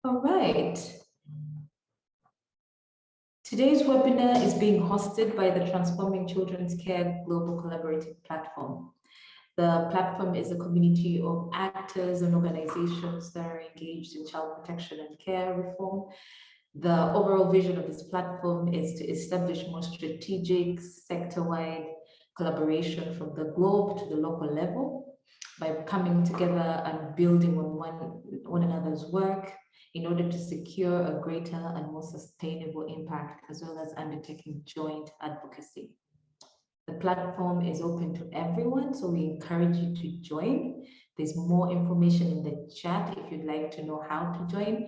All right. Today's webinar is being hosted by the Transforming Children's Care Global Collaborative Platform. The platform is a community of actors and organizations that are engaged in child protection and care reform. The overall vision of this platform is to establish more strategic, sector-wide collaboration from the globe to the local level by coming together and building on one another's work in order to secure a greater and more sustainable impact, as well as undertaking joint advocacy. The platform is open to everyone, so we encourage you to join. There's more information in the chat if you'd like to know how to join,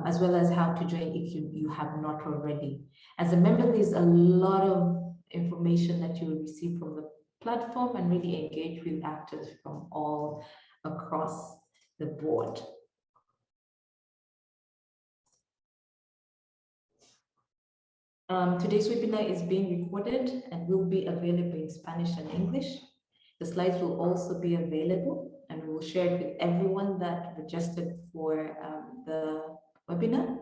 as well as how to join if you have not already. As a member, there's a lot of information that you will receive from the platform and really engage with actors from all across the board. Today's webinar is being recorded and will be available in Spanish and English. The slides will also be available, and we will share it with everyone that registered for the webinar.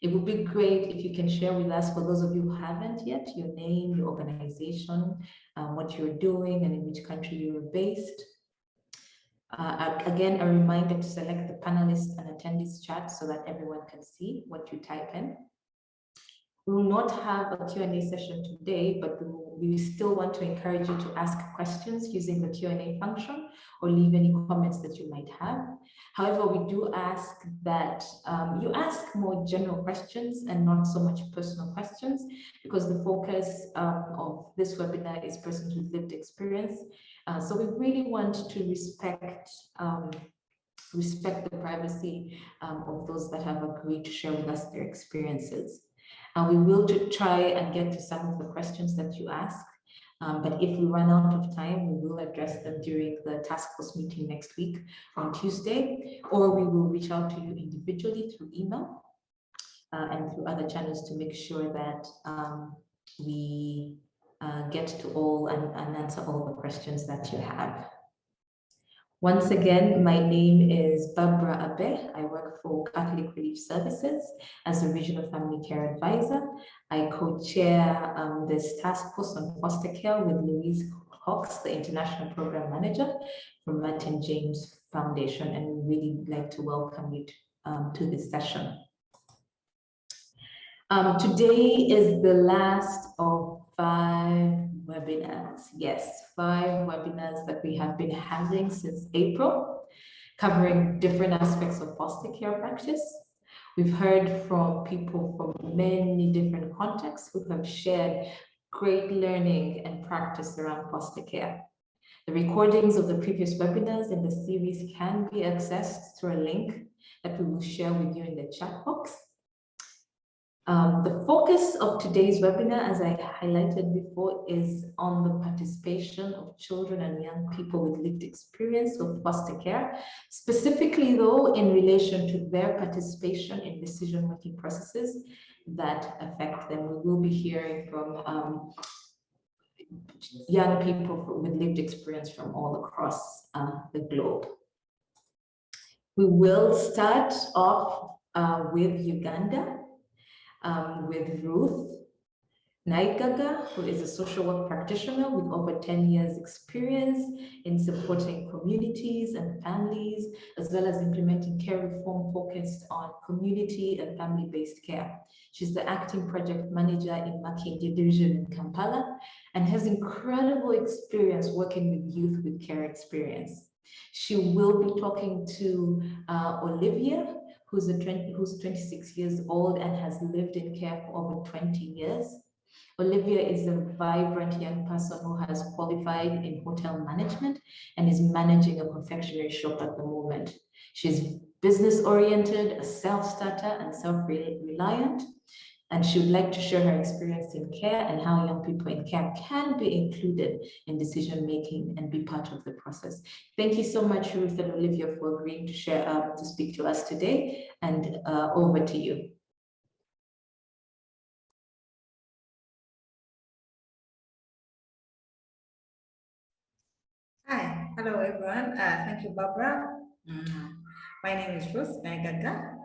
It would be great if you can share with us, for those of you who haven't yet, your name, your organization, what you're doing, and in which country you're based. Again, a reminder to select the panelists and attendees chat so that everyone can see what you type in. We will not have a Q&A session today, but we still want to encourage you to ask questions using the Q&A function or leave any comments that you might have. However, we do ask that you ask more general questions and not so much personal questions, because the focus of this webinar is persons with lived experience. So we really want to respect the privacy of those that have agreed to share with us their experiences. We will try and get to some of the questions that you ask, but if we run out of time, we will address them during the task force meeting next week on Tuesday, or we will reach out to you individually through email and through other channels to make sure that we get to all and answer all the questions that you have. Once again, my name is Barbara Abe. I work for Catholic Relief Services as a Regional Family Care Advisor. I co-chair this task force on foster care with Louise Hawks, the International Program Manager from Martin James Foundation, and we really would like to welcome you to this session. Today is the last of 5 webinars. Yes, 5 webinars that we have been having since April, covering different aspects of foster care practice. We've heard from people from many different contexts who have shared great learning and practice around foster care. The recordings of the previous webinars in the series can be accessed through a link that we will share with you in the chat box. The focus of today's webinar, as I highlighted before, is on the participation of children and young people with lived experience of foster care, specifically though in relation to their participation in decision-making processes that affect them. We will be hearing from young people with lived experience from all across the globe. We will start off with Uganda. With Ruth Naigaga, who is a social work practitioner with over 10 years experience in supporting communities and families, as well as implementing care reform focused on community and family-based care. She's the acting project manager in Makindye Division in Kampala and has incredible experience working with youth with care experience. She will be talking to Olivia, who's 26 years old and has lived in care for over 20 years. Olivia is a vibrant young person who has qualified in hotel management and is managing a confectionery shop at the moment. She's business-oriented, a self-starter, and self-reliant, and she would like to share her experience in care and how young people in care can be included in decision-making and be part of the process. Thank you so much, Ruth and Olivia, for agreeing to share, to speak to us today, and over to you. Hi, hello everyone. Thank you, Barbara. My name is Ruth Naigaga,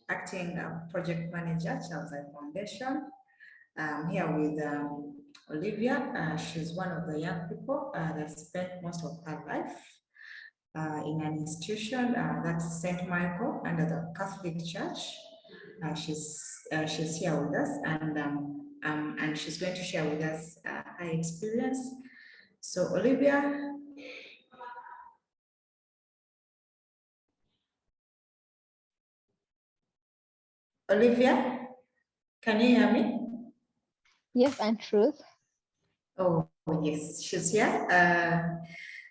acting project manager, Charles I Foundation. I'm here with Olivia. She's one of the young people that spent most of her life in an institution that's St. Michael under the Catholic Church. She's here with us, and she's going to share with us her experience. So, Olivia. Olivia, can you hear me? Yes, and Truth. Oh, yes, she's here.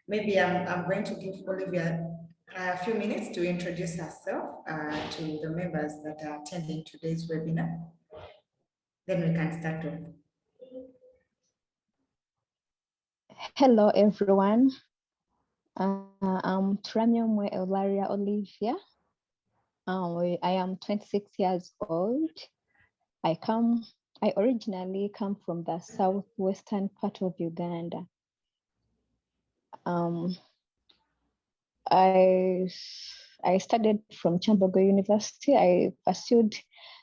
Maybe I'm going to give Olivia a few minutes to introduce herself to the members that are attending today's webinar. Then we can start off. Hello, everyone. I'm Tramyomwe Olaria Olivia. I am 26 years old. I originally come from the southwestern part of Uganda. I studied from Chambogo University. I pursued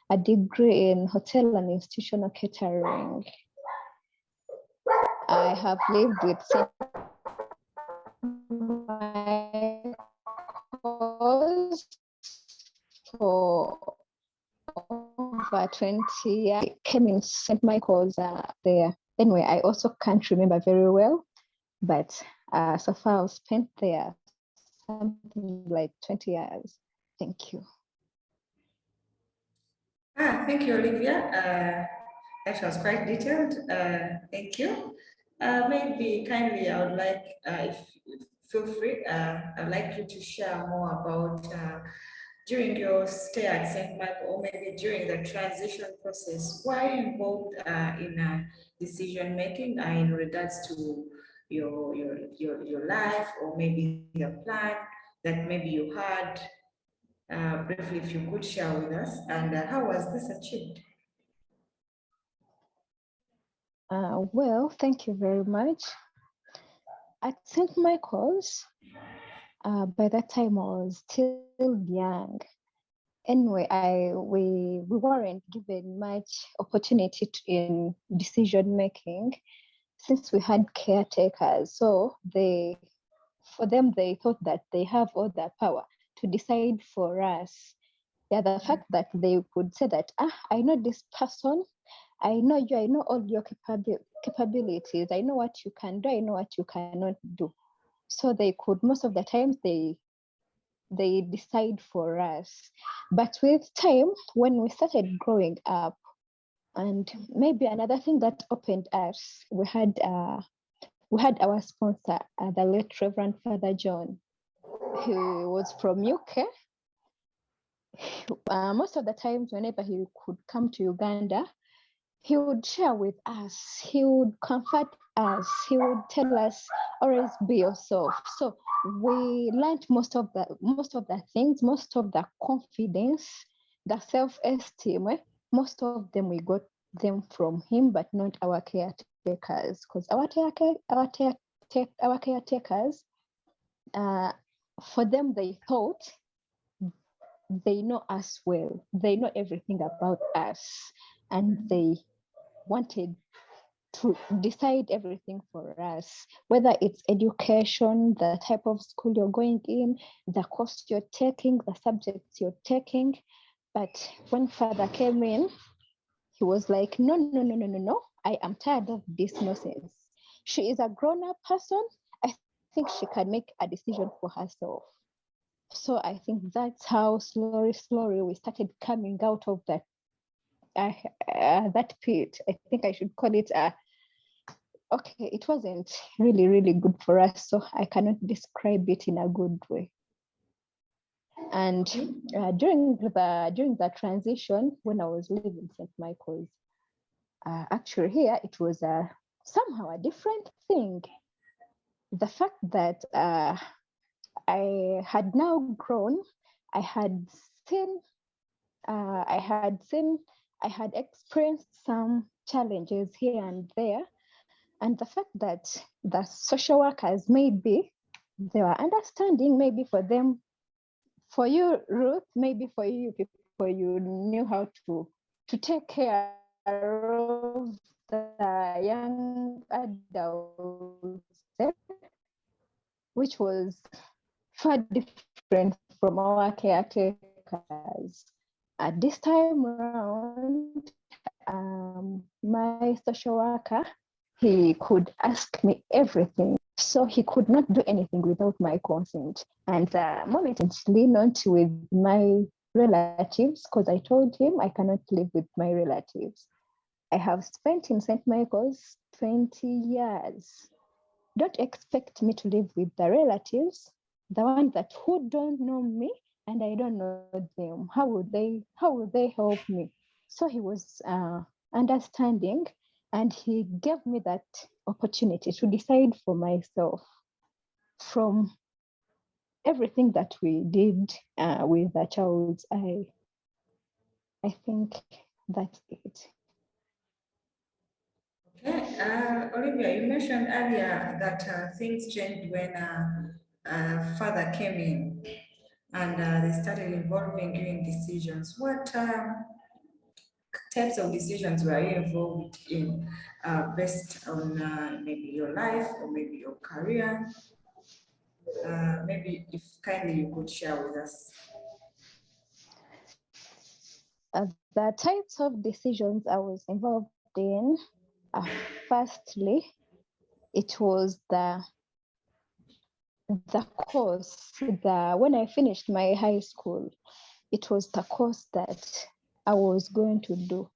a degree in hotel and institutional catering. I have lived with for over 20 years. I came in St. Michael's there. Anyway, I also can't remember very well, but so far I've spent there something like 20 years. Thank you. Thank you, Olivia. That was quite detailed. Thank you. Maybe kindly, I would like, if feel free, I'd like you to share more about during your stay at St. Michael, or maybe during the transition process, why involved in decision making in regards to your life, or maybe the plan that maybe you had. Briefly, if you could share with us, and how was this achieved? Well, thank you very much. At St. Michael's, by that time I was still young. Anyway, we weren't given much opportunity in decision making since we had caretakers. So for them, they thought that they have all the power to decide for us. Yeah, the fact that they could say that, I know this person, I know you, I know all your capabilities, I know what you can do, I know what you cannot do. So they could, most of the times, they decide for us. But with time, when we started growing up, and maybe another thing that opened us, we had our sponsor, the late Reverend Father John, who was from UK. Most of the times, whenever he could come to Uganda, he would share with us, he would comfort us, he would tell us, always be yourself. So we learned most of the things, most of the confidence, the self-esteem. Most of them we got them from him, but not our caretakers, because our caretakers, for them, they thought they know us well, they know everything about us, and they wanted to decide everything for us, whether it's education, the type of school you're going in, the course you're taking, the subjects you're taking. But when Father came in, he was like, no, I am tired of this nonsense. She is a grown-up person. I think she can make a decision for herself. So I think that's how slowly we started coming out of that pit. I think I should call it okay, it wasn't really good for us, so I cannot describe it in a good way. And during the transition, when I was living St. Michael's, actually here it was somehow a different thing. The fact that I had now grown, I had experienced some challenges here and there. And the fact that the social workers, maybe they were understanding, maybe for them, For you, Ruth, maybe for you people, you knew how to take care of the young adults, which was far different from our caretakers. At this time around, my social worker, he could ask me everything. So he could not do anything without my consent. And the moment I leaned on to with my relatives, because I told him I cannot live with my relatives. I have spent in St. Michael's 20 years. Don't expect me to live with the relatives, the ones that who don't know me and I don't know them. How would they help me? So he was understanding, and he gave me that opportunity to decide for myself. From everything that we did with the child, I think that's it. Okay, Olivia, you mentioned earlier that things changed when father came in and they started involving you in decisions. What types of decisions were you involved in based on maybe your life or maybe your career? Maybe if kindly you could share with us. The types of decisions I was involved in, firstly, it was the course. When I finished my high school, it was the course that I was going to do.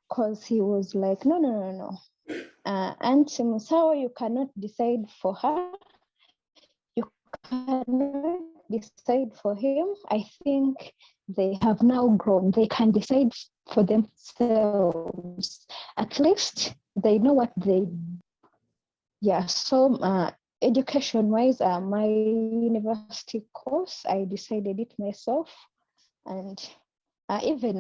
Because he was like, no. Auntie Musawa, you cannot decide for her. You cannot decide for him. I think they have now grown. They can decide for themselves. At least they know what they. Yeah. So education-wise, my university course, I decided it myself, and even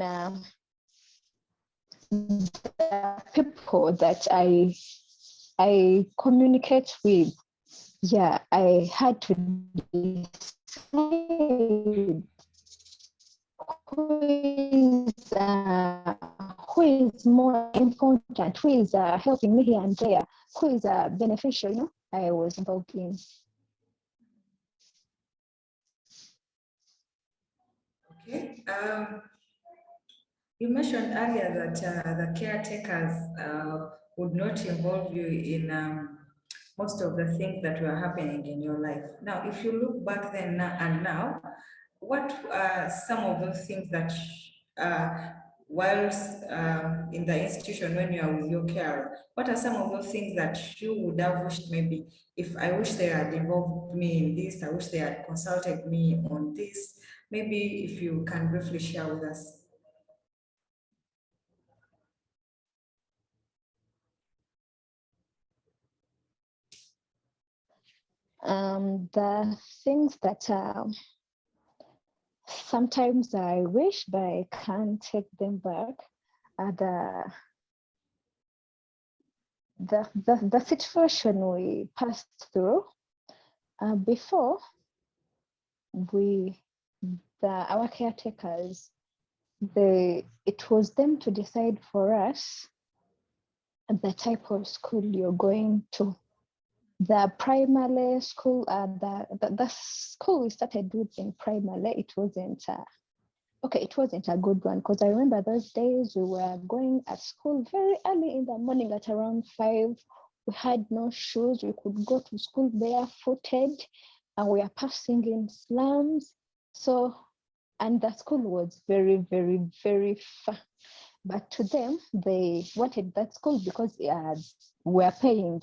the people that I communicate with. Yeah, I had to decide who is more important, who is helping me here and there, who is beneficial. I was involved in. Okay. You mentioned earlier that the caretakers would not involve you in most of the things that were happening in your life. Now, if you look back then and now, what are some of those things that, whilst in the institution when you are with your carer, what are some of those things that you would have wished maybe, if I wish they had involved me in this, I wish they had consulted me on this, maybe if you can briefly share with us. The things that sometimes I wish, but I can't take them back, are the situation we passed through before our caretakers, it was them to decide for us the type of school you're going to. The primary school, the school we started with in primary, it wasn't a good one, because I remember those days we were going at school very early in the morning at around 5. We had no shoes. We could go to school barefooted, and we are passing in slums. So, and the school was very, very, very far. But to them, they wanted that school because we're paying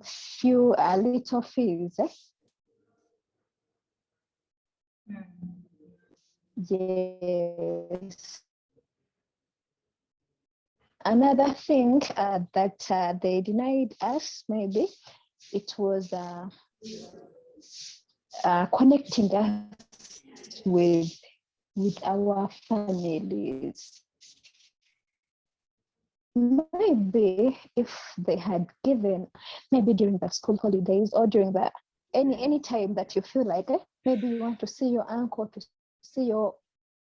few little fees. Yes. Another thing that they denied us, maybe, it was connecting us with our families. Maybe if they had given, maybe during the school holidays or during any time that you feel like Maybe you want to see your uncle, to see your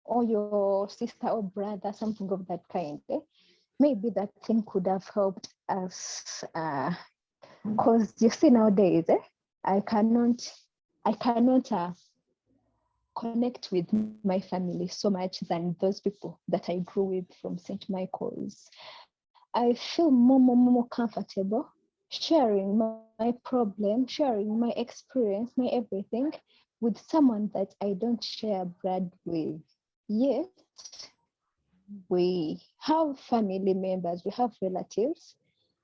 or your sister or brother, something of that kind. Maybe that thing could have helped us. Because you see nowadays, I cannot, I cannot connect with my family so much than those people that I grew with from St. Michael's. I feel more comfortable sharing my problem, sharing my experience, my everything with someone that I don't share blood with. Yet, we have family members, we have relatives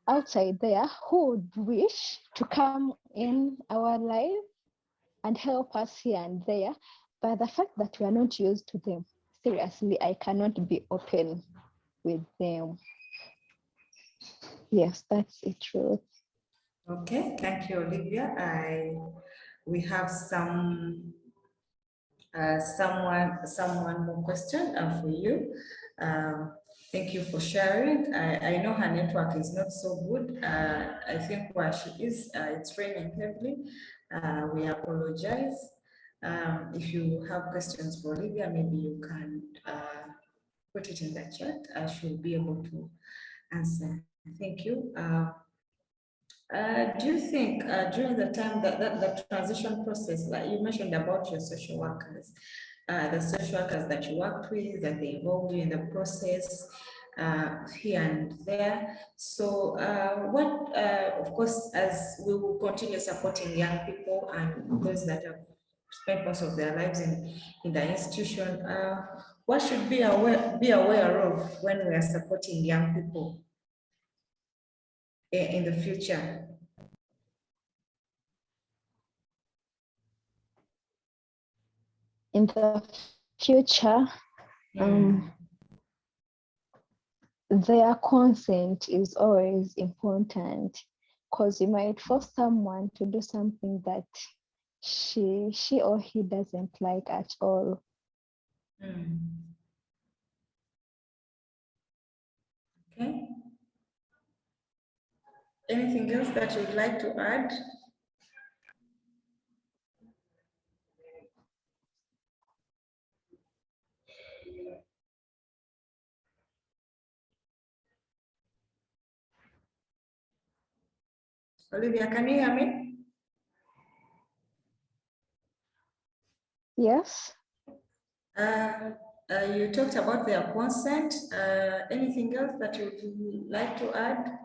outside there who would wish to come in our life and help us here and there. But the fact that we are not used to them, seriously, I cannot be open with them. Yes, that's it, Ruth. Okay, thank you, Olivia. We have someone more question for you. Thank you for sharing. I know her network is not so good. I think where she is, it's raining heavily. We apologize. If you have questions for Olivia, maybe you can put it in the chat. She'll be able to answer. Thank you. Do you think during the time that the transition process, like you mentioned about your social workers, the social workers that you worked with, that they involved you in the process here and there. So of course, as we will continue supporting young people and those that have spent most of their lives in the institution, what should be aware of when we are supporting young people in the future? In the future, their consent is always important, because you might force someone to do something that she or he doesn't like at all. Okay. Anything else that you'd like to add? Olivia, can you hear me? Yes. You talked about their consent. Anything else that you'd like to add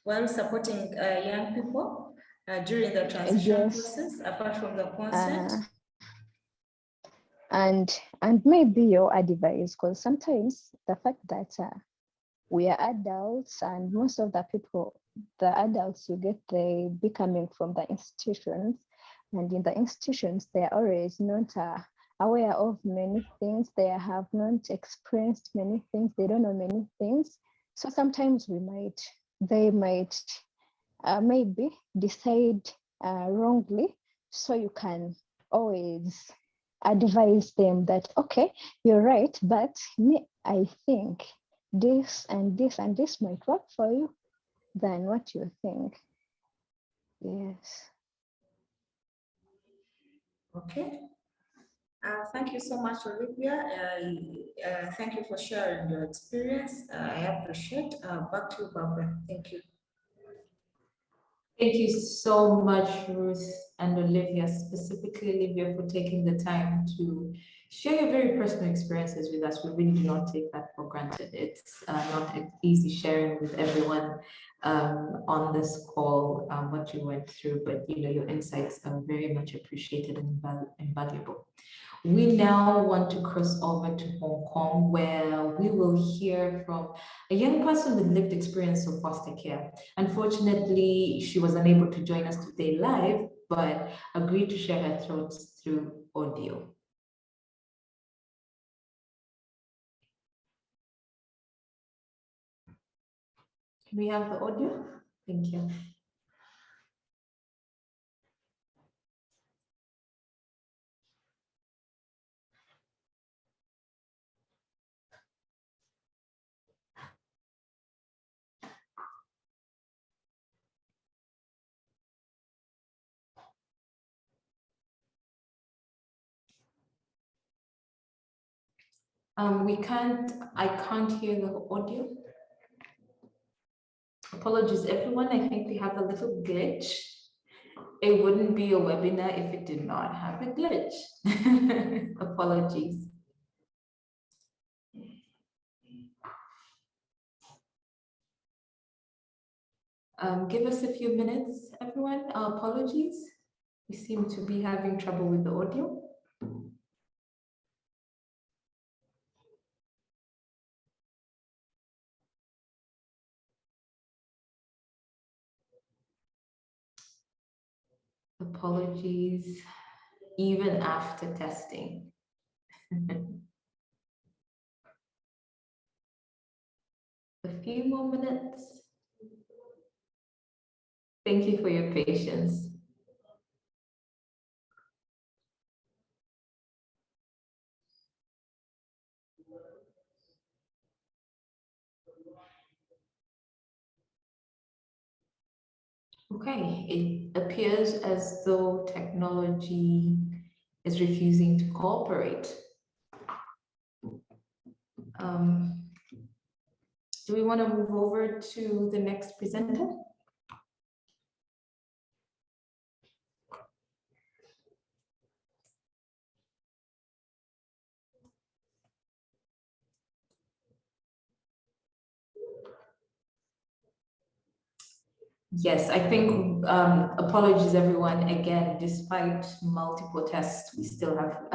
while supporting young people during the transition process, apart from the consent? And maybe your advice, because sometimes the fact that we are adults, and most of the people, the adults you get, they be coming from the institutions, and in the institutions they are always not aware of many things. They have not experienced many things. They don't know many things. So sometimes they might maybe decide wrongly. So you can always advise them that, okay, you're right, but I think this and this and this might work for you than what you think. Yes. Okay. Thank you so much, Olivia. Thank you for sharing your experience. I appreciate. Back to you, Barbara. Thank you. Thank you so much, Ruth and Olivia, specifically Olivia, for taking the time to share your very personal experiences with us. We really do not take that for granted. It's not easy sharing with everyone on this call what you went through, but your insights are very much appreciated and invaluable. We now want to cross over to Hong Kong, where we will hear from a young person with lived experience of foster care. Unfortunately, she was unable to join us today live, but agreed to share her thoughts through audio. Can we have the audio? Thank you. I can't hear the audio. Apologies, everyone. I think we have a little glitch. It wouldn't be a webinar if it did not have a glitch. Apologies. Give us a few minutes, everyone. Our apologies. We seem to be having trouble with the audio. Apologies, even after testing. A few more minutes. Thank you for your patience. Okay, it appears as though technology is refusing to cooperate. Do we want to move over to the next presenter? Yes, I think, apologies everyone, again, despite multiple tests, we still have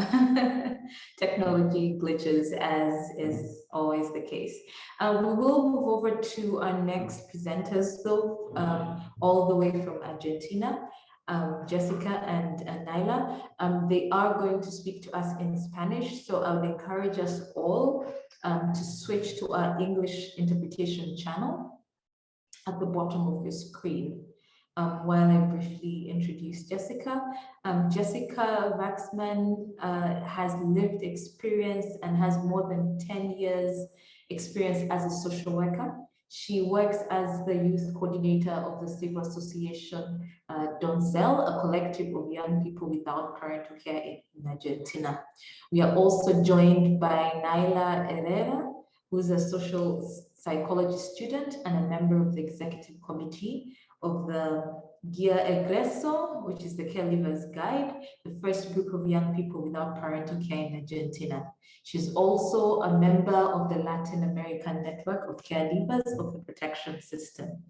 technology glitches, as is always the case. We will move over to our next presenters though, all the way from Argentina, Jessica and Naila. They are going to speak to us in Spanish, so I would encourage us all to switch to our English interpretation channel at the bottom of your screen. While I briefly introduce Jessica. Jessica Waxman has lived experience and has more than 10 years experience as a social worker. She works as the youth coordinator of the civil association Doncel, a collective of young people without parental care in Argentina. We are also joined by Naila Herrera, who is a social psychology student and a member of the executive committee of the Guia Egreso, which is the Caregiver's Guide, the first group of young people without parental care in Argentina. She's also a member of the Latin American Network of Caregivers of the Protection System.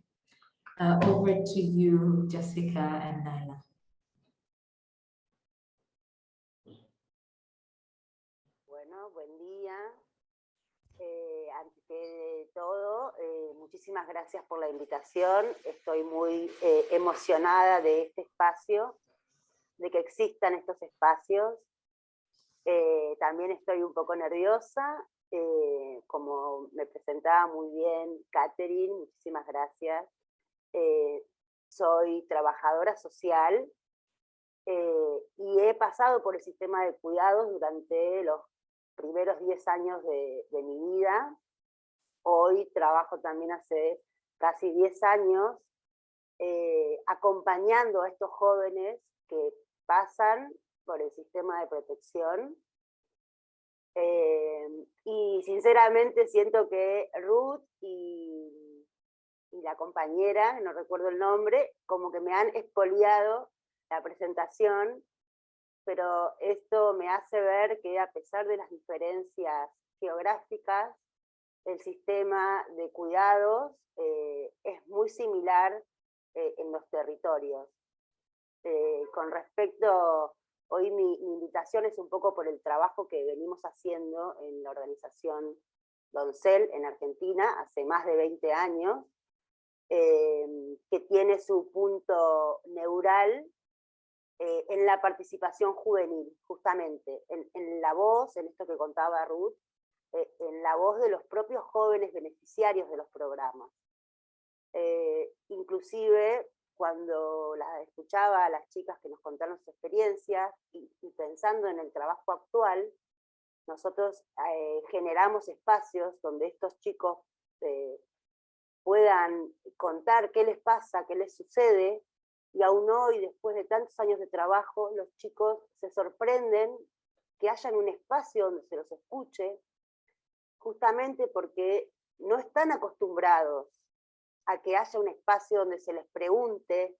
Over to you, Jessica and Naila. Bueno, buen día. Antes que todo, muchísimas gracias por la invitación. Estoy muy emocionada de este espacio, de que existan estos espacios. También estoy un poco nerviosa, como me presentaba muy bien Catherine, muchísimas gracias. Soy trabajadora social y he pasado por el sistema de cuidados durante los primeros 10 años de mi vida. Hoy trabajo también hace casi 10 años acompañando a estos jóvenes que pasan por el sistema de protección. Y sinceramente siento que Ruth y la compañera, no recuerdo el nombre, como que me han expoliado la presentación, pero esto me hace ver que a pesar de las diferencias geográficas, el sistema de cuidados es muy similar en los territorios. Con respecto, hoy mi invitación es un poco por el trabajo que venimos haciendo en la organización Doncel en Argentina hace más de 20 años, que tiene su punto neural en la participación juvenil, justamente, en la voz, en esto que contaba Ruth, en la voz de los propios jóvenes beneficiarios de los programas. Inclusive, cuando las escuchaba a las chicas que nos contaron sus experiencias, y pensando en el trabajo actual, nosotros generamos espacios donde estos chicos puedan contar qué les pasa, qué les sucede, y aún hoy, después de tantos años de trabajo, los chicos se sorprenden que hayan un espacio donde se los escuche, justamente porque no están acostumbrados a que haya un espacio donde se les pregunte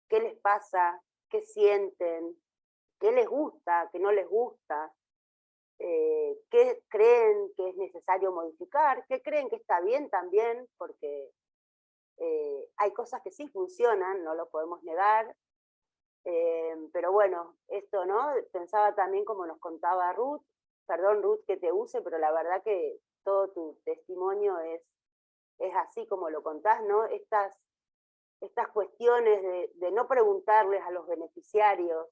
qué les pasa, qué sienten, qué les gusta, qué no les gusta, qué creen que es necesario modificar, qué creen que está bien también, porque hay cosas que sí funcionan, no lo podemos negar, pero bueno, esto, ¿no? Pensaba también como nos contaba Ruth, perdón Ruth que te use, pero la verdad que todo tu testimonio es así como lo contás, ¿no? Estas cuestiones de no preguntarles a los beneficiarios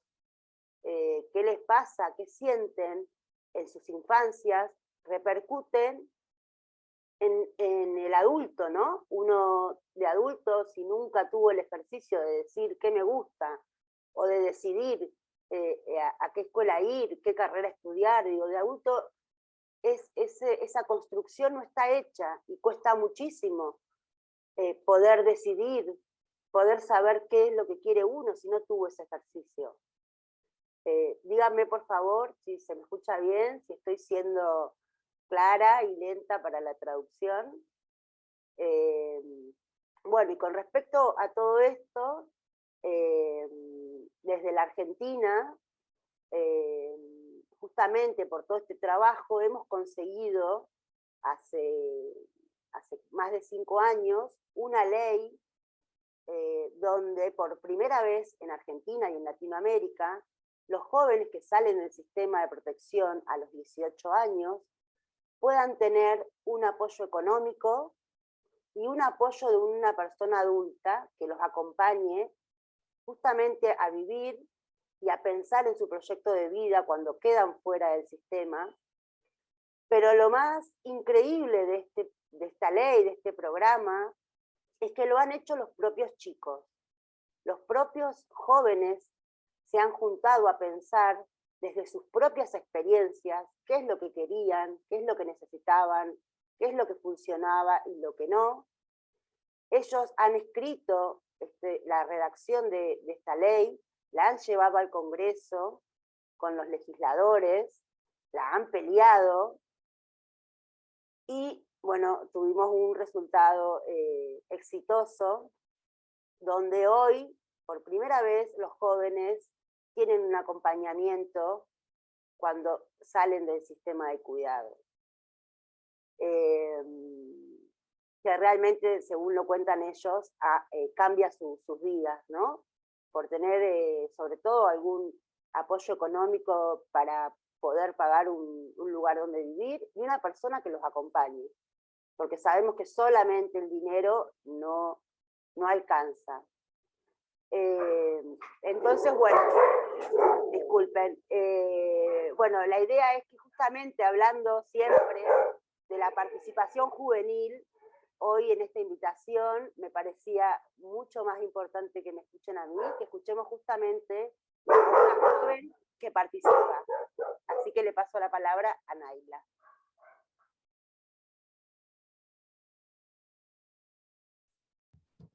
qué les pasa, qué sienten en sus infancias, repercuten en el adulto, ¿no? Uno de adulto, si nunca tuvo el ejercicio de decir qué me gusta, o de decidir a qué escuela ir, qué carrera estudiar, digo, de adulto esa construcción no está hecha y cuesta muchísimo poder decidir, poder saber qué es lo que quiere uno si no tuvo ese ejercicio. Díganme por favor si se me escucha bien, si estoy siendo clara y lenta para la traducción. Bueno, y con respecto a todo esto, desde la Argentina, justamente por todo este trabajo, hemos conseguido hace más de 5 años una ley donde por primera vez en Argentina y en Latinoamérica, los jóvenes que salen del sistema de protección a los 18 años puedan tener un apoyo económico y un apoyo de una persona adulta que los acompañe justamente a vivir y a pensar en su proyecto de vida cuando quedan fuera del sistema. Pero lo más increíble de esta ley, de este programa, es que lo han hecho los propios chicos. Los propios jóvenes se han juntado a pensar desde sus propias experiencias qué es lo que querían, qué es lo que necesitaban, qué es lo que funcionaba y lo que no. Ellos han escrito la redacción de esta ley, la han llevado al Congreso con los legisladores, la han peleado y, bueno, tuvimos un resultado exitoso, donde hoy, por primera vez, los jóvenes tienen un acompañamiento cuando salen del sistema de cuidado. Que realmente, según lo cuentan ellos, cambia sus vidas, ¿no? Por tener, sobre todo, algún apoyo económico para poder pagar un lugar donde vivir y una persona que los acompañe. Porque sabemos que solamente el dinero no alcanza. Entonces, bueno, disculpen. Bueno, la idea es que justamente hablando siempre de la participación juvenil, hoy en esta invitación me parecía mucho más importante que me escuchen a mí, que escuchemos justamente a una joven que participa. Así que le paso la palabra a Naila.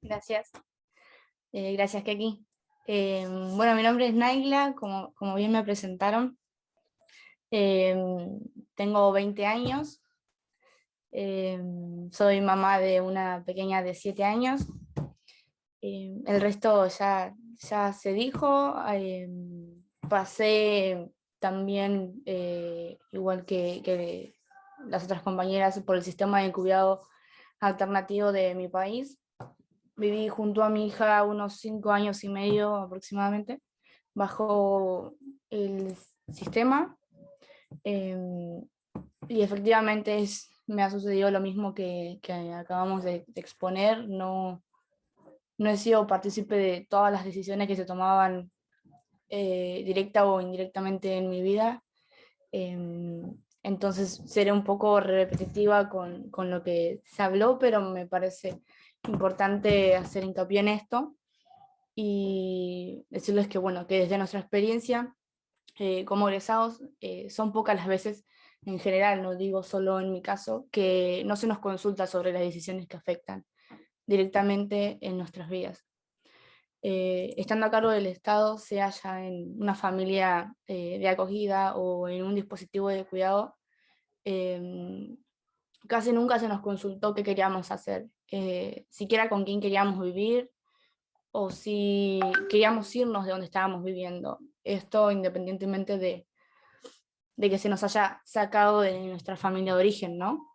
Gracias. Gracias, Keki. Bueno, mi nombre es Naila, como bien me presentaron. Tengo 20 años. Soy mamá de una pequeña de 7 años. El resto ya se dijo. Pasé también, igual que las otras compañeras, por el sistema de cuidado alternativo de mi país. Viví junto a mi hija unos 5 años y medio aproximadamente, bajo el sistema. Y efectivamente me ha sucedido lo mismo que acabamos de exponer. No he sido partícipe de todas las decisiones que se tomaban directa o indirectamente en mi vida. Entonces seré un poco repetitiva con lo que se habló, pero me parece importante hacer hincapié en esto y decirles que, bueno, que desde nuestra experiencia como egresados son pocas las veces, en general, no digo solo en mi caso, que no se nos consulta sobre las decisiones que afectan directamente en nuestras vidas. Estando a cargo del Estado, se halla en una familia de acogida o en un dispositivo de cuidado, casi nunca se nos consultó qué queríamos hacer, siquiera con quién queríamos vivir o si queríamos irnos de donde estábamos viviendo. Esto independientemente de que se nos haya sacado de nuestra familia de origen, ¿no?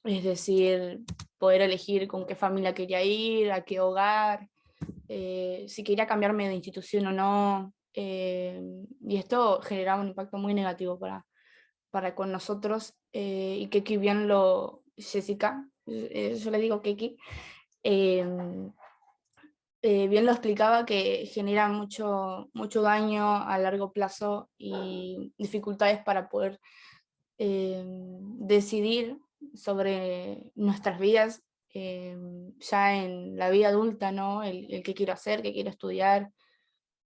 Es decir, poder elegir con qué familia quería ir, a qué hogar, si quería cambiarme de institución o no. Y esto generaba un impacto muy negativo para con nosotros. Y Keki bien Jessica, yo le digo Keki, bien lo explicaba, que genera mucho daño a largo plazo y dificultades para poder decidir sobre nuestras vidas ya en la vida adulta, ¿no? El qué quiero hacer, qué quiero estudiar,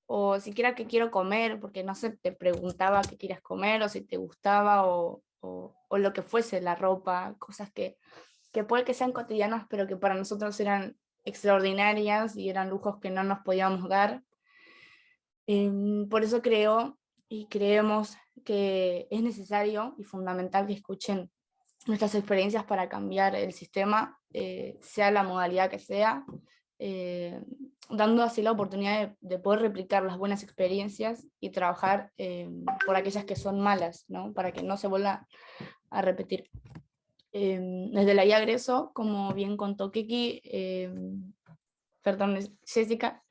o siquiera qué quiero comer, porque no se te preguntaba qué quieres comer, o si te gustaba, o lo que fuese, la ropa, cosas que puede que sean cotidianas, pero que para nosotros eran extraordinarias y eran lujos que no nos podíamos dar. Por eso creo y creemos que es necesario y fundamental que escuchen nuestras experiencias para cambiar el sistema, sea la modalidad que sea, dando así la oportunidad de poder replicar las buenas experiencias y trabajar por aquellas que son malas, ¿no? Para que no se vuelva a repetir. Desde la IAGRESO, como bien contó Kiki, perdón, Jessica,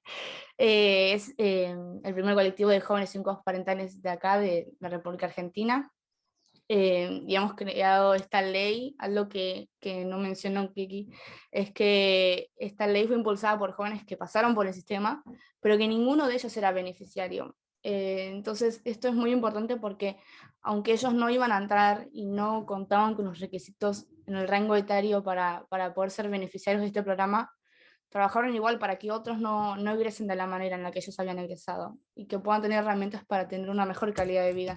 es el primer colectivo de jóvenes sin cuidados parentales de acá, de la República Argentina, y hemos creado esta ley. Algo que no mencionó Kiki es que esta ley fue impulsada por jóvenes que pasaron por el sistema, pero que ninguno de ellos era beneficiario. Entonces esto es muy importante porque aunque ellos no iban a entrar y no contaban con los requisitos en el rango etario para poder ser beneficiarios de este programa, trabajaron igual para que otros no egresen de la manera en la que ellos habían egresado y que puedan tener herramientas para tener una mejor calidad de vida.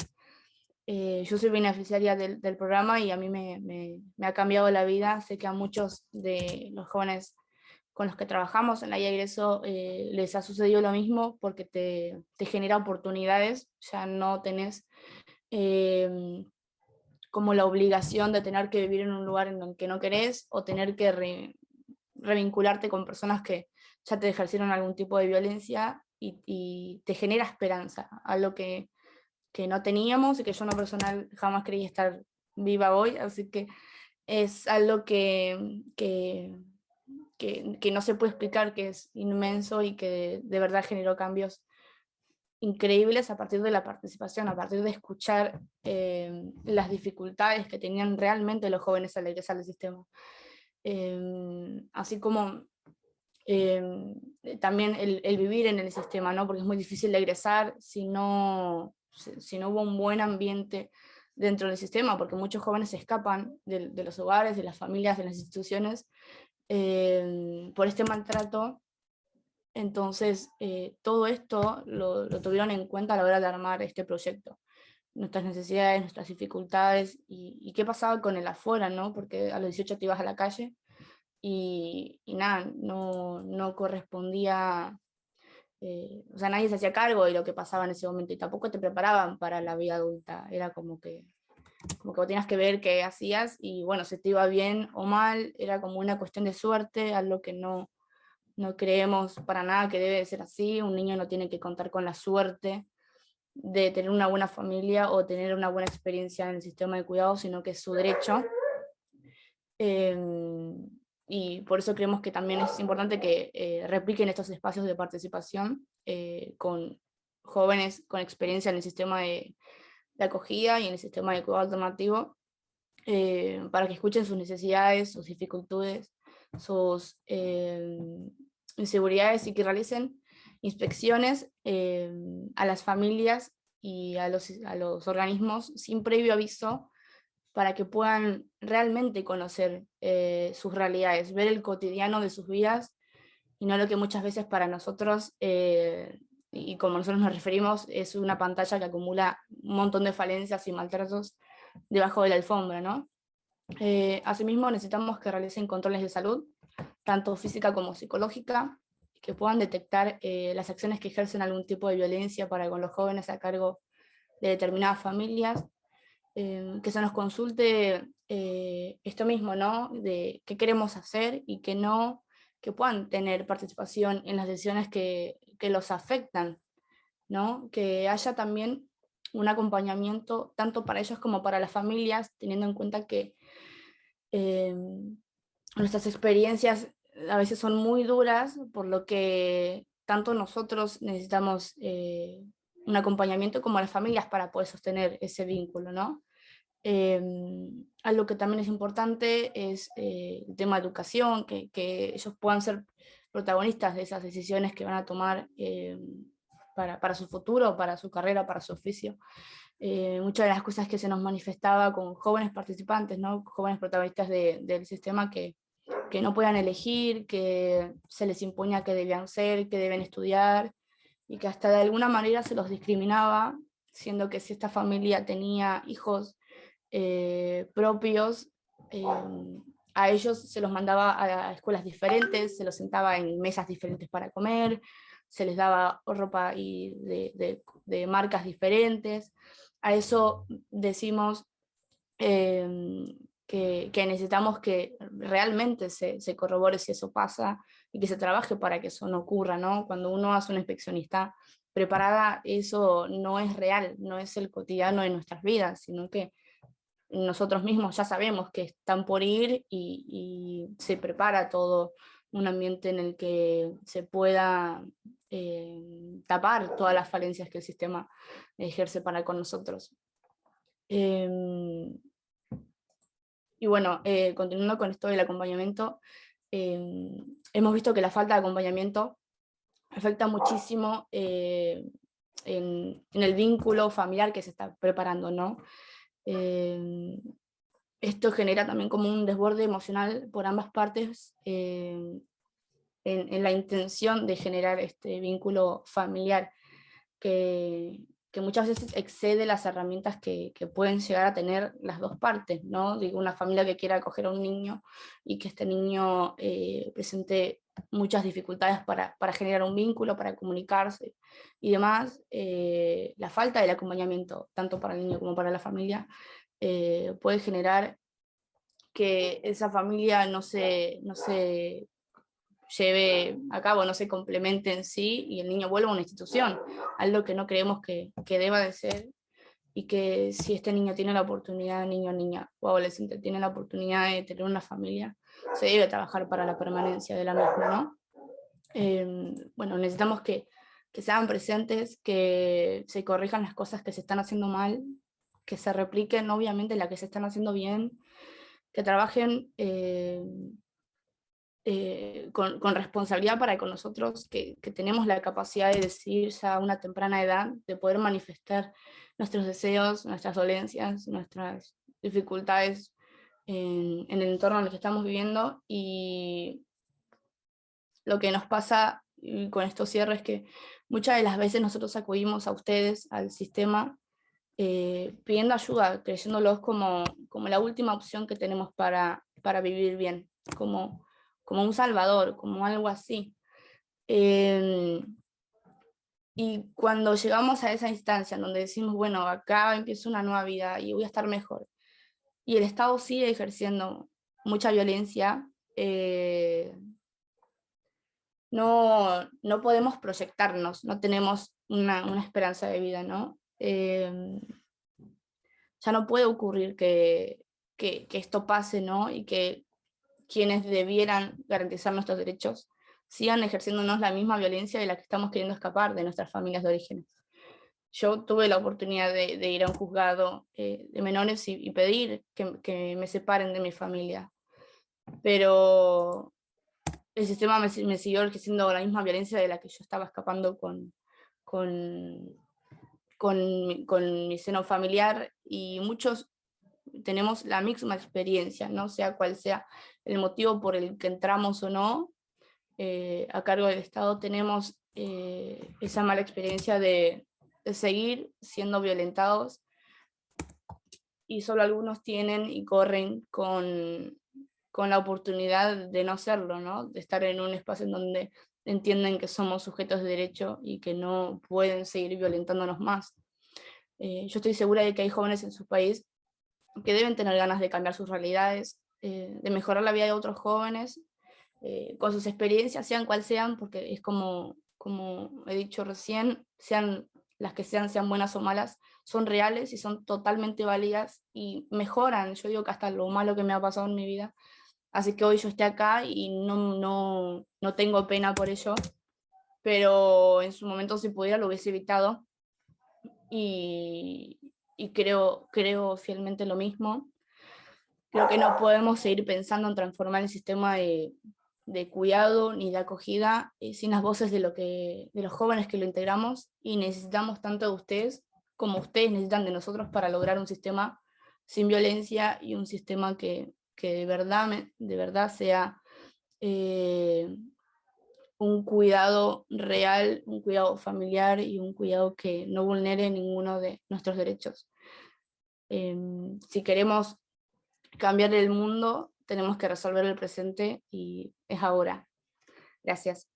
Yo soy beneficiaria del programa y a mí me ha cambiado la vida. Sé que a muchos de los jóvenes con los que trabajamos en la guía de egreso les ha sucedido lo mismo, porque te genera oportunidades. Ya no tenés como la obligación de tener que vivir en un lugar en el que no querés, o tener que revincularte con personas que ya te ejercieron algún tipo de violencia, y te genera esperanza, algo que no teníamos y que yo en lo personal jamás creí estar viva hoy. Así que es algo que no se puede explicar, que es inmenso y que de verdad generó cambios increíbles a partir de la participación, a partir de escuchar las dificultades que tenían realmente los jóvenes al egresar del sistema. Así como también el vivir en el sistema, ¿no? Porque es muy difícil egresar si no hubo un buen ambiente dentro del sistema, porque muchos jóvenes se escapan de los hogares, de las familias, de las instituciones, por este maltrato. Entonces, todo esto lo tuvieron en cuenta a la hora de armar este proyecto. Nuestras necesidades, nuestras dificultades, y qué pasaba con el afuera, ¿no? Porque a los 18 te ibas a la calle y nada, no correspondía, o sea, nadie se hacía cargo de lo que pasaba en ese momento, y tampoco te preparaban para la vida adulta. Era como que vos tenías que ver qué hacías, y bueno, si te iba bien o mal, era como una cuestión de suerte, algo que no creemos para nada que debe de ser así. Un niño no tiene que contar con la suerte de tener una buena familia o tener una buena experiencia en el sistema de cuidados, sino que es su derecho. Y por eso creemos que también es importante que repliquen estos espacios de participación con jóvenes con experiencia en el sistema de acogida y en el sistema de cuidado alternativo, para que escuchen sus necesidades, sus dificultades, sus inseguridades, y que realicen inspecciones a las familias y a los organismos sin previo aviso, para que puedan realmente conocer sus realidades, ver el cotidiano de sus vidas, y no lo que muchas veces para nosotros, y como nosotros nos referimos, es una pantalla que acumula un montón de falencias y maltratos debajo de la alfombra, ¿no? Asimismo, necesitamos que realicen controles de salud, tanto física como psicológica, que puedan detectar las acciones que ejercen algún tipo de violencia para con los jóvenes a cargo de determinadas familias, que se nos consulte esto mismo, ¿no? De qué queremos hacer y qué no, que puedan tener participación en las decisiones que los afectan, ¿no? Que haya también un acompañamiento tanto para ellos como para las familias, teniendo en cuenta que nuestras experiencias a veces son muy duras, por lo que tanto nosotros necesitamos un acompañamiento como las familias para poder sostener ese vínculo, ¿no? Algo que también es importante es el tema de educación, que ellos puedan ser protagonistas de esas decisiones que van a tomar para su futuro, para su carrera, para su oficio. Muchas de las cosas que se nos manifestaba con jóvenes participantes, ¿no? Jóvenes protagonistas del sistema que no podían elegir, que se les imponía que debían ser, que deben estudiar, y que hasta de alguna manera se los discriminaba, siendo que si esta familia tenía hijos propios, a ellos se los mandaba a escuelas diferentes, se los sentaba en mesas diferentes para comer, se les daba ropa y de marcas diferentes. A eso decimos que necesitamos que realmente se corrobore si eso pasa y que se trabaje para que eso no ocurra, ¿no? Cuando uno hace una inspección y está preparada, eso no es real, no es el cotidiano de nuestras vidas, sino que nosotros mismos ya sabemos que están por ir y se prepara todo un ambiente en el que se pueda tapar todas las falencias que el sistema ejerce para con nosotros. Y bueno, continuando con esto del acompañamiento, hemos visto que la falta de acompañamiento afecta muchísimo en el vínculo familiar que se está preparando, ¿no? Esto genera también como un desborde emocional por ambas partes en la intención de generar este vínculo familiar que muchas veces excede las herramientas que pueden llegar a tener las dos partes, ¿no? Digo, una familia que quiera acoger a un niño y que este niño presente muchas dificultades para generar un vínculo, para comunicarse y demás, la falta del acompañamiento, tanto para el niño como para la familia, puede generar que esa familia no se lleve a cabo, no se complemente en sí y el niño vuelva a una institución, algo que no creemos que deba de ser, y que si este niño tiene la oportunidad, niño, niña o adolescente, tiene la oportunidad de tener una familia, se debe trabajar para la permanencia de la misma, ¿no? Bueno, necesitamos que sean presentes, que se corrijan las cosas que se están haciendo mal, que se repliquen obviamente las que se están haciendo bien, que trabajen con responsabilidad para con nosotros, que tenemos la capacidad de decidir ya a una temprana edad, de poder manifestar nuestros deseos, nuestras dolencias, nuestras dificultades en el entorno en el que estamos viviendo. Y lo que nos pasa, y con esto cierro, es que muchas de las veces nosotros acudimos a ustedes, al sistema, pidiendo ayuda, creyéndolos como la última opción que tenemos para vivir bien, como un salvador, como algo así. Y cuando llegamos a esa instancia en donde decimos, bueno, acá empiezo una nueva vida y voy a estar mejor, y el Estado sigue ejerciendo mucha violencia, no podemos proyectarnos, no tenemos una esperanza de vida, ¿no? Ya no puede ocurrir que esto pase, ¿no? Y que quienes debieran garantizar nuestros derechos sigan ejerciéndonos la misma violencia de la que estamos queriendo escapar de nuestras familias de origen. Yo tuve la oportunidad de ir a un juzgado de menores y pedir que me separen de mi familia, pero el sistema me siguió ejerciendo la misma violencia de la que yo estaba escapando con mi seno familiar, y muchos tenemos la misma experiencia, no sea cual sea el motivo por el que entramos o no, a cargo del Estado tenemos esa mala experiencia de seguir siendo violentados, y solo algunos tienen y corren con la oportunidad de no serlo, ¿no? De estar en un espacio en donde entienden que somos sujetos de derecho y que no pueden seguir violentándonos más. Yo estoy segura de que hay jóvenes en su país que deben tener ganas de cambiar sus realidades, de mejorar la vida de otros jóvenes, con sus experiencias, sean cual sean, porque es como he dicho recién, sean las que sean buenas o malas, son reales y son totalmente válidas y mejoran, yo digo que hasta lo malo que me ha pasado en mi vida, así que hoy yo esté acá y no tengo pena por ello, pero en su momento si pudiera lo hubiese evitado, y creo fielmente lo mismo. Creo que no podemos seguir pensando en transformar el sistema de cuidado ni de acogida sin las voces de los jóvenes que lo integramos, y necesitamos tanto de ustedes como ustedes necesitan de nosotros para lograr un sistema sin violencia y un sistema que de verdad sea un cuidado real, un cuidado familiar y un cuidado que no vulnere ninguno de nuestros derechos. Si queremos cambiar el mundo, tenemos que resolver el presente y es ahora. Gracias.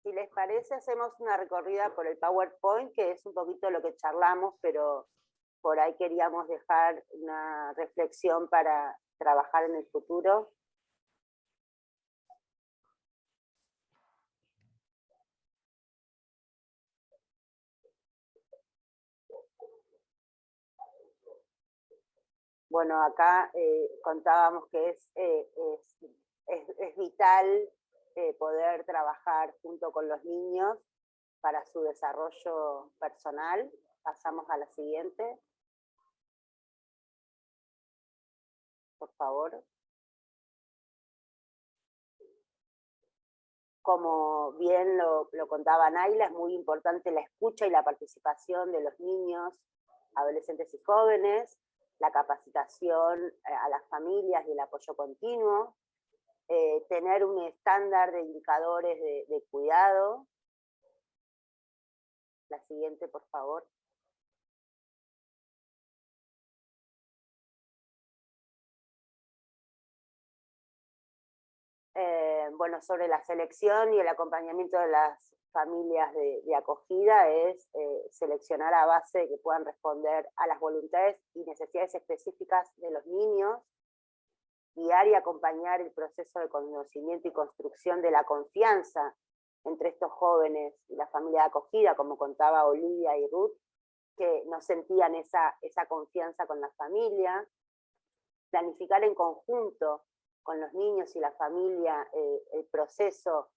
Si les parece, hacemos una recorrida por el PowerPoint, que es un poquito lo que charlamos, pero por ahí queríamos dejar una reflexión para trabajar en el futuro. Bueno, acá contábamos que es vital poder trabajar junto con los niños para su desarrollo personal. Pasamos a la siguiente. Por favor. Como bien lo contaba Naila, es muy importante la escucha y la participación de los niños, adolescentes y jóvenes, la capacitación a las familias y el apoyo continuo, tener un estándar de indicadores de cuidado. La siguiente, por favor. Bueno, sobre la selección y el acompañamiento de las familias de acogida es seleccionar a base de que puedan responder a las voluntades y necesidades específicas de los niños, guiar y acompañar el proceso de conocimiento y construcción de la confianza entre estos jóvenes y la familia de acogida, como contaba Olivia y Ruth, que no sentían esa confianza con la familia, planificar en conjunto con los niños y la familia el proceso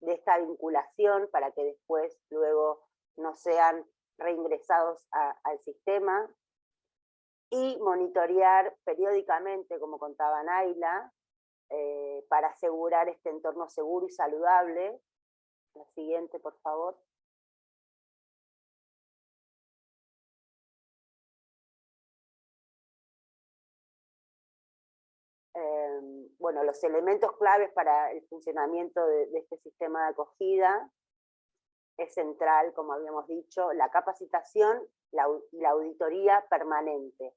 de esta vinculación para que después, luego, no sean reingresados al sistema, y monitorear periódicamente, como contaba Naila, para asegurar este entorno seguro y saludable. La siguiente, por favor. Bueno, los elementos claves para el funcionamiento de este sistema de acogida es central, como habíamos dicho, la capacitación y la auditoría permanente.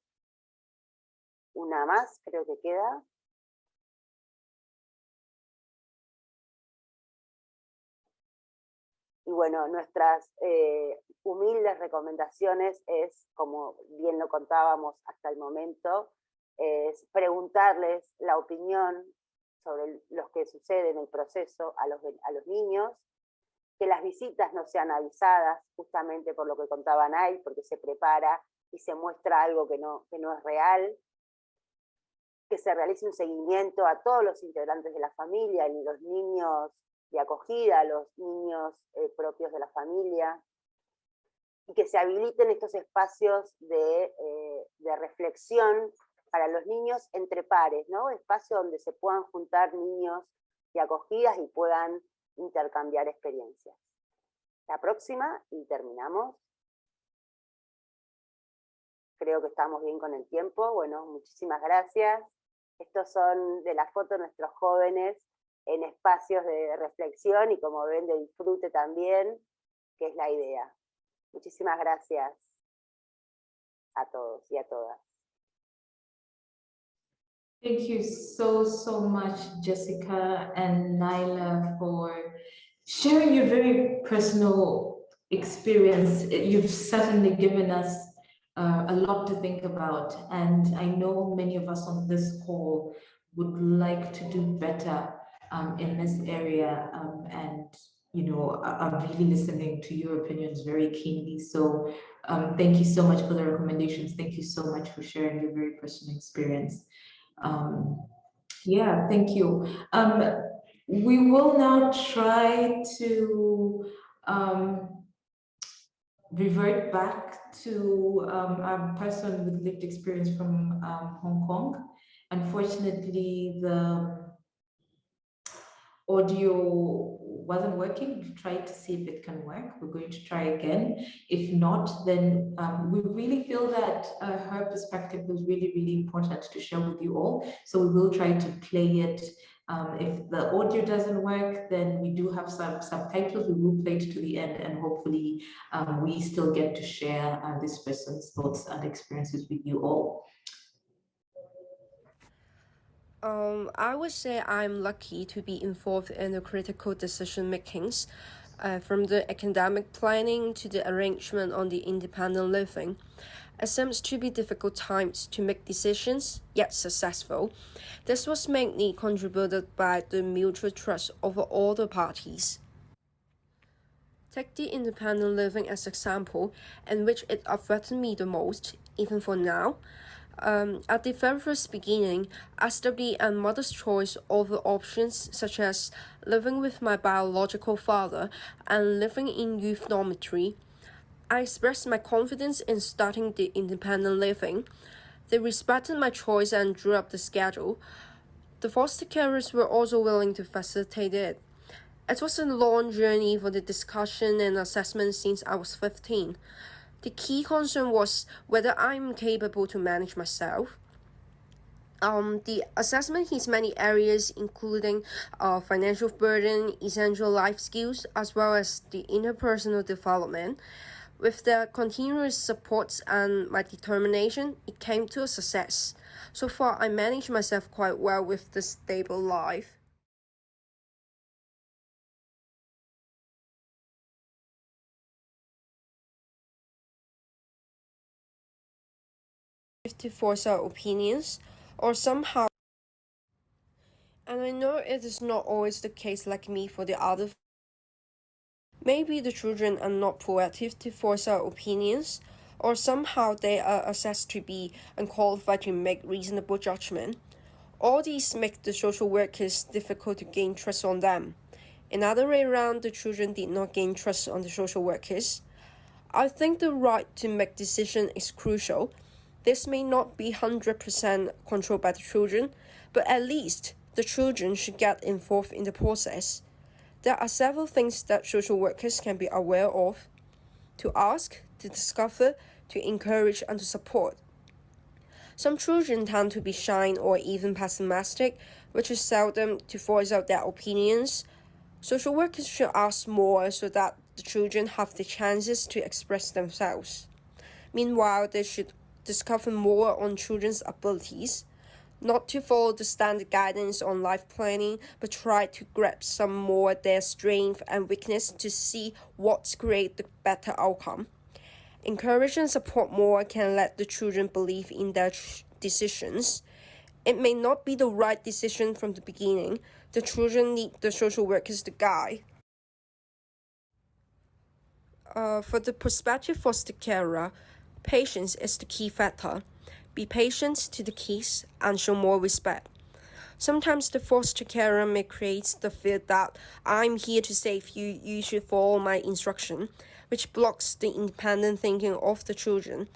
Una más, creo que queda. Y bueno, nuestras humildes recomendaciones es, como bien lo contábamos hasta el momento, es preguntarles la opinión sobre lo que sucede en el proceso a los niños, que las visitas no sean avisadas, justamente por lo que contaba Nay, porque se prepara y se muestra algo que no es real, que se realice un seguimiento a todos los integrantes de la familia, los niños de acogida, los niños propios de la familia, y que se habiliten estos espacios de reflexión para los niños entre pares, ¿no? Espacios donde se puedan juntar niños de acogidas y puedan intercambiar experiencias. La próxima, y terminamos. Creo que estamos bien con el tiempo. Bueno, muchísimas gracias. Estos son de la foto nuestros jóvenes en espacios de reflexión y, como ven, de disfrute también, que es la idea. Muchísimas gracias. a todos y a todas. Thank you so much, Jessica and Nyla, for sharing your very personal experience. You've certainly given us a lot to think about, and I know many of us on this call would like to do better in this area, and I'm really listening to your opinions very keenly. So thank you so much for the recommendations. Thank you so much for sharing your very personal experience. Yeah, thank you. We will now try to revert back to our person with lived experience from Hong Kong. Unfortunately, the audio wasn't working. We've tried to see if it can work. We're going to try again. If not, then we really feel that her perspective was really important to share with you all. So we will try to play it. If the audio doesn't work, then we do have some subtitles. We will play it to the end, and hopefully we still get to share this person's thoughts and experiences with you all. I would say I'm lucky to be involved in the critical decision makings, from the academic planning to the arrangement on the independent living. It seems to be difficult times to make decisions, yet successful. This was mainly contributed by the mutual trust over all the parties. Take the independent living as example, in which it affected me the most, even for now. At the very first beginning, I studied a mother's choice over options such as living with my biological father and living in youth dormitory. I expressed my confidence in starting the independent living. They respected my choice and drew up the schedule. The foster carers were also willing to facilitate it. It was a long journey for the discussion and assessment since I was 15. The key concern was whether I'm capable to manage myself. The assessment hits many areas, including financial burden, essential life skills, as well as the interpersonal development. With their continuous support and my determination, it came to a success. So far, I manage myself quite well with the stable life. To force our opinions, or somehow, and I know it is not always the case like me for the other. Maybe the children are not proactive to force our opinions, or somehow they are assessed to be unqualified to make reasonable judgment. All these make the social workers difficult to gain trust on them. Another way around, the children did not gain trust on the social workers. I think the right to make decisions is crucial. This may not be 100% controlled by the children, but at least the children should get involved in the process. There are several things that social workers can be aware of: to ask, to discover, to encourage, and to support. Some children tend to be shy or even pessimistic, which is seldom to voice out their opinions. Social workers should ask more so that the children have the chances to express themselves. Meanwhile, they should discover more on children's abilities, not to follow the standard guidance on life planning, but try to grasp some more their strength and weakness to see what's create the better outcome. Encourage and support more can let the children believe in their decisions. It may not be the right decision from the beginning. The children need the social workers to guide. For the prospective foster carer, patience is the key factor. Be patient to the kids and show more respect. Sometimes the foster carer may create the fear that I'm here to save you, you should follow my instruction, which blocks the independent thinking of the children.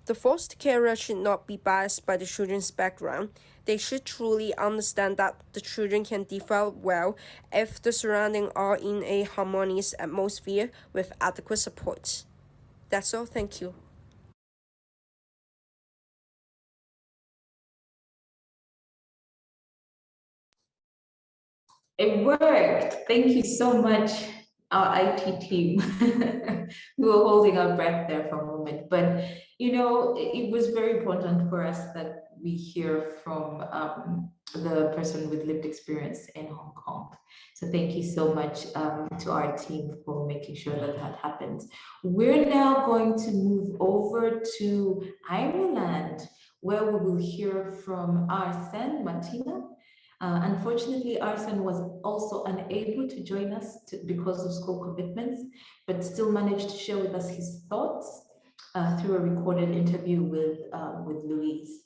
The foster carer should not be biased by the children's background. They should truly understand that the children can develop well if the surroundings are in a harmonious atmosphere with adequate support. That's all. Thank you. It worked. Thank you so much, our IT team. We were holding our breath there for a moment, but you know, it was very important for us that we hear from the person with lived experience in Hong Kong. So thank you so much to our team for making sure that that happens. We're now going to move over to Ireland, where we will hear from Arsene Martina. Unfortunately, Arsene was also unable to join us because of school commitments, but still managed to share with us his thoughts through a recorded interview with Louise.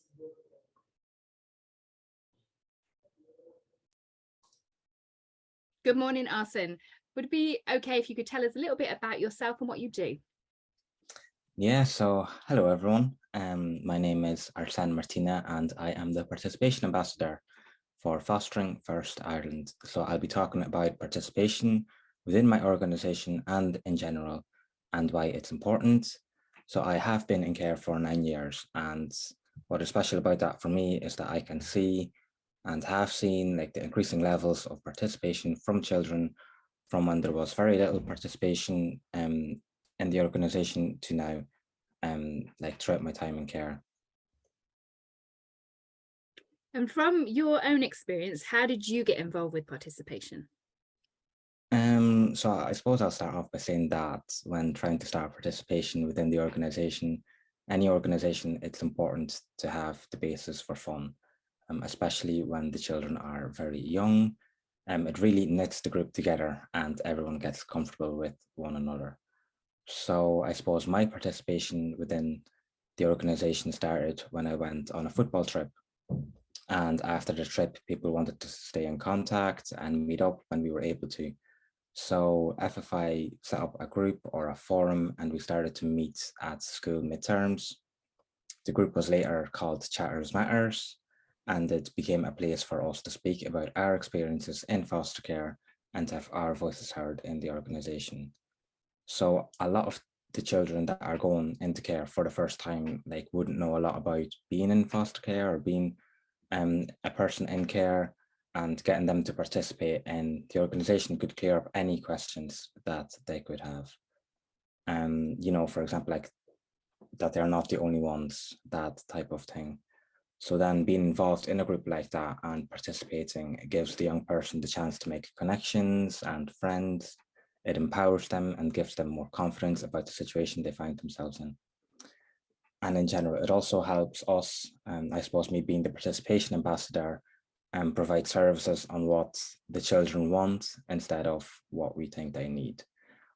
Good morning, Arsene. Would it be okay if you could tell us a little bit about yourself and what you do? Yeah, so hello everyone. My name is Arsene Martina and I am the Participation Ambassador for Fostering First Ireland. So I'll be talking about participation within my organisation and in general and why it's important. So I have been in care for 9 years, and what is special about that for me is that I can see and have seen like the increasing levels of participation from children from when there was very little participation in the organisation to now, like throughout my time in care. And from your own experience, how did you get involved with participation? So I suppose I'll start off by saying that when trying to start participation within the organisation, any organisation, it's important to have the basis for fun, especially when the children are very young. It really knits the group together and everyone gets comfortable with one another. So I suppose my participation within the organisation started when I went on a football trip. And after the trip, people wanted to stay in contact and meet up when we were able to. So FFI set up a group or a forum and we started to meet at school midterms. The group was later called Chatters Matters, and it became a place for us to speak about our experiences in foster care and to have our voices heard in the organisation. So a lot of the children that are going into care for the first time, like, wouldn't know a lot about being in foster care or being a person in care, and getting them to participate in the organisation could clear up any questions that they could have. You know, for example, like that they're not the only ones, that type of thing. So then being involved in a group like that and participating, it gives the young person the chance to make connections and friends. It empowers them and gives them more confidence about the situation they find themselves in. And in general, it also helps us, I suppose me being the participation ambassador, provide services on what the children want instead of what we think they need,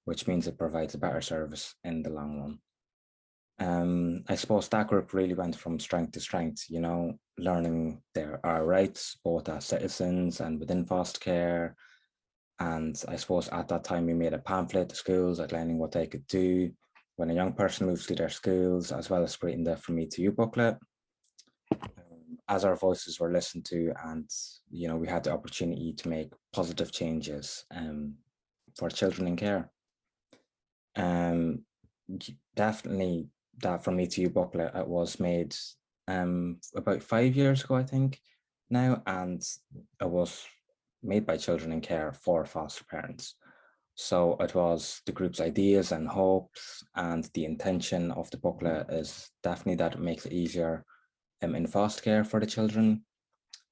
which means it provides a better service in the long run. I suppose that group really went from strength to strength, you know, learning our rights, both as citizens and within foster care. And I suppose at that time we made a pamphlet to schools outlining what they could do when a young person moves to their schools, as well as creating the From Me to You booklet. As our voices were listened to, and you know, we had the opportunity to make positive changes for children in care. Definitely that From Me to You booklet, it was made about 5 years ago, I think now, and it was made by children in care for foster parents. So it was the group's ideas and hopes, and the intention of the booklet is definitely that it makes it easier in foster care for the children,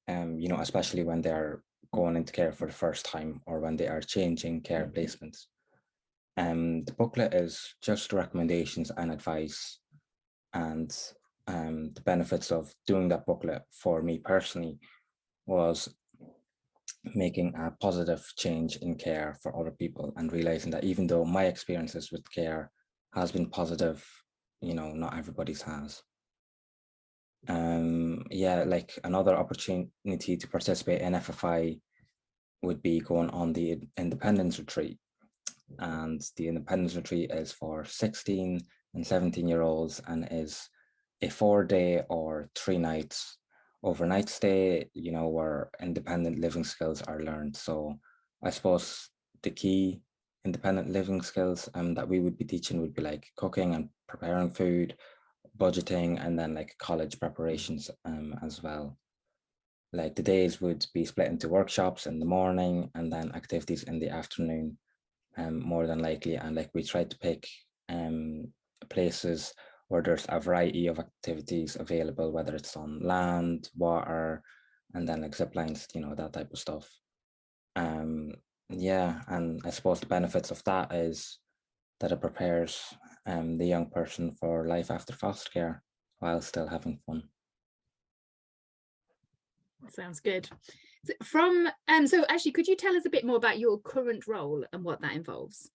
you know, especially when they're going into care for the first time or when they are changing care placements. The booklet is just recommendations and advice, and the benefits of doing that booklet for me personally was making a positive change in care for other people and realizing that even though my experiences with care has been positive, you know, not everybody's has. Yeah, like another opportunity to participate in FFI would be going on the Independence Retreat. And the Independence Retreat is for 16 and 17-year-olds and is a 4-day or 3 nights overnight stay, you know, where independent living skills are learned. So I suppose the key independent living skills that we would be teaching would be like cooking and preparing food, budgeting, and then like college preparations as well. Like the days would be split into workshops in the morning and then activities in the afternoon. more than likely. And like we try to pick places where there's a variety of activities available, whether it's on land, water, and then like zip lines, you know, that type of stuff. Yeah, and I suppose the benefits of that is that it prepares the young person for life after foster care while still having fun. Sounds good. So actually, could you tell us a bit more about your current role and what that involves?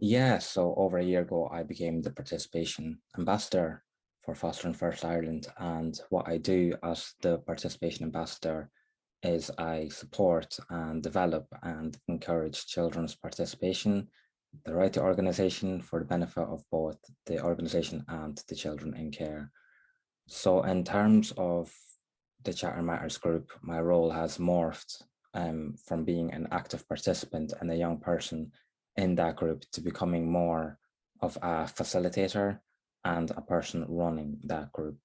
Yeah, so over a year ago, I became the participation ambassador for Fostering First Ireland. And what I do as the participation ambassador is I support and develop and encourage children's participation, the right to organisation for the benefit of both the organisation and the children in care. So in terms of the Charter Matters group, my role has morphed from being an active participant and a young person in that group to becoming more of a facilitator and a person running that group.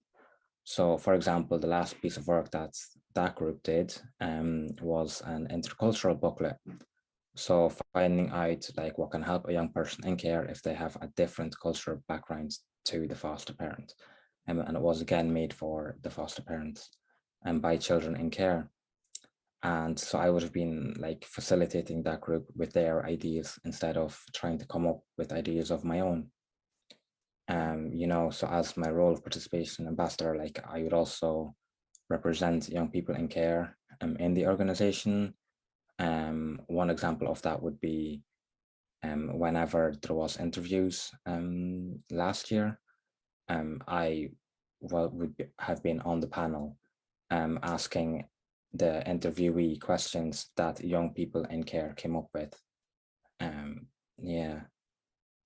So for example, the last piece of work that group did was an intercultural booklet. So finding out like what can help a young person in care if they have a different cultural background to the foster parent. And it was again made for the foster parents and by children in care. And so I would have been like facilitating that group with their ideas instead of trying to come up with ideas of my own. You know, so as my role of participation ambassador, like I would also represent young people in care in the organization. One example of that would be whenever there was interviews last year, I would have been on the panel asking the interviewee questions that young people in care came up with. Yeah.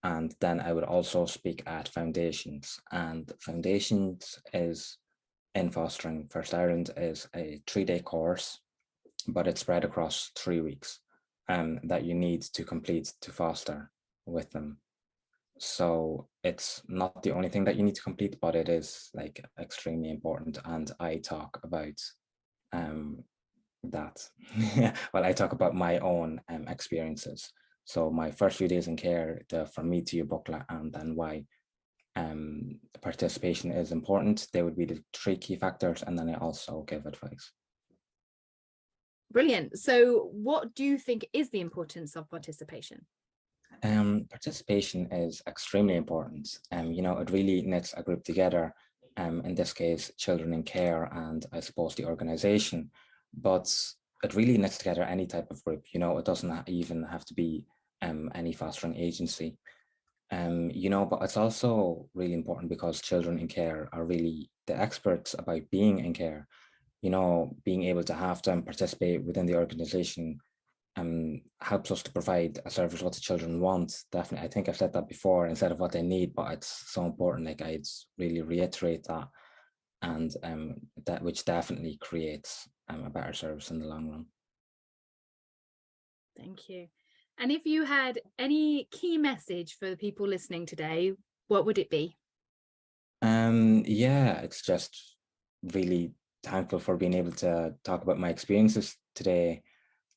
And then I would also speak at foundations, and foundations is in Fostering First Ireland is a 3-day course, but it's spread across 3 weeks that you need to complete to foster with them. So it's not the only thing that you need to complete, but it is like extremely important. And I talk about that. Well, I talk about my own experiences. So my first few days in care, the From Me to You booklet, and then why participation is important. They would be the 3 key factors, and then I also give advice. Brilliant. So what do you think is the importance of participation? Participation is extremely important. You know, it really knits a group together. In this case, children in care, and I suppose the organization. But it really knits together any type of group. You know, it doesn't even have to be any fostering agency. You know, but it's also really important because children in care are really the experts about being in care. You know, being able to have them participate within the organization helps us to provide a service what the children want. Definitely, I think I've said that before, instead of what they need, but it's so important. Like I'd really reiterate that, and that which definitely creates a better service in the long run. Thank you. And if you had any key message for the people listening today, what would it be? Yeah, it's just really thankful for being able to talk about my experiences today.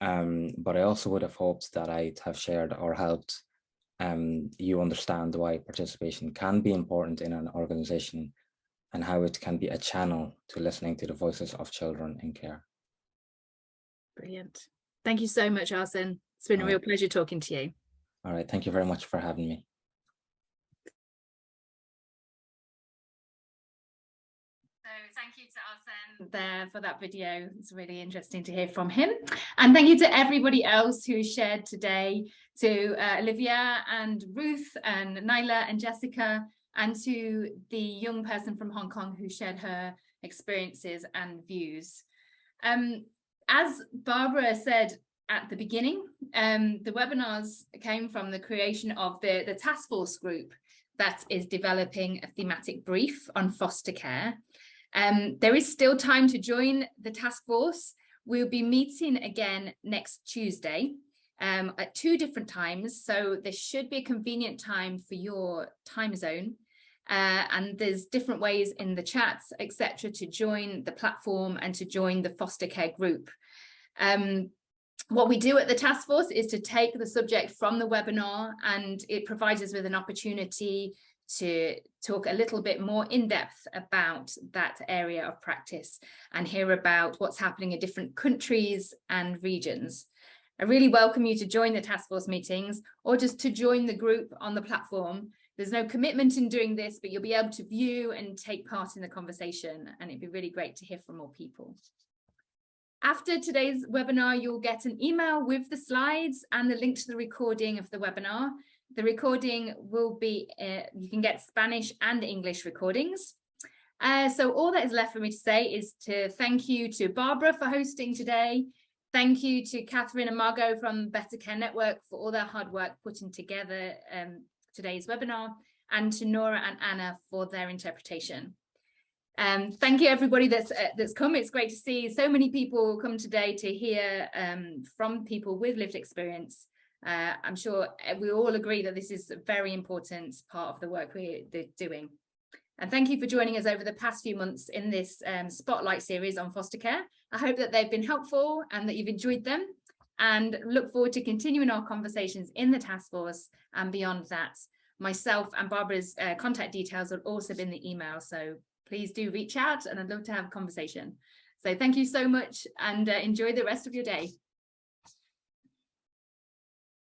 But I also would have hoped that I'd have shared or helped you understand why participation can be important in an organization and how it can be a channel to listening to the voices of children in care. Brilliant. Thank you so much, Arsene. It's been a real pleasure talking to you. All right. Thank you very much for having me. So thank you to Arsene there for that video. It's really interesting to hear from him. And thank you to everybody else who shared today, to Olivia and Ruth and Nyla and Jessica, and to the young person from Hong Kong who shared her experiences and views. As Barbara said at the beginning, the webinars came from the creation of the task force group that is developing a thematic brief on foster care. There is still time to join the task force. We'll be meeting again next Tuesday at 2 different times. So there should be a convenient time for your time zone. And there's different ways in the chats, etc., to join the platform and to join the foster care group. What we do at the task force is to take the subject from the webinar, and it provides us with an opportunity to talk a little bit more in depth about that area of practice and hear about what's happening in different countries and regions. I really welcome you to join the task force meetings or just to join the group on the platform. There's no commitment in doing this, but you'll be able to view and take part in the conversation, and it'd be really great to hear from more people. After today's webinar, you'll get an email with the slides and the link to the recording of the webinar. The recording will be, you can get Spanish and English recordings. So all that is left for me to say is to thank you to Barbara for hosting today. Thank you to Catherine and Margot from Better Care Network for all their hard work putting together today's webinar, and to Nora and Anna for their interpretation. Thank you everybody that's come. It's great to see so many people come today to hear from people with lived experience. I'm sure we all agree that this is a very important part of the work we're doing. And thank you for joining us over the past few months in this Spotlight series on foster care. I hope that they've been helpful and that you've enjoyed them, and look forward to continuing our conversations in the task force and beyond that. Myself and Barbara's contact details will also be in the email, so please do reach out, and I'd love to have a conversation. So thank you so much, and enjoy the rest of your day.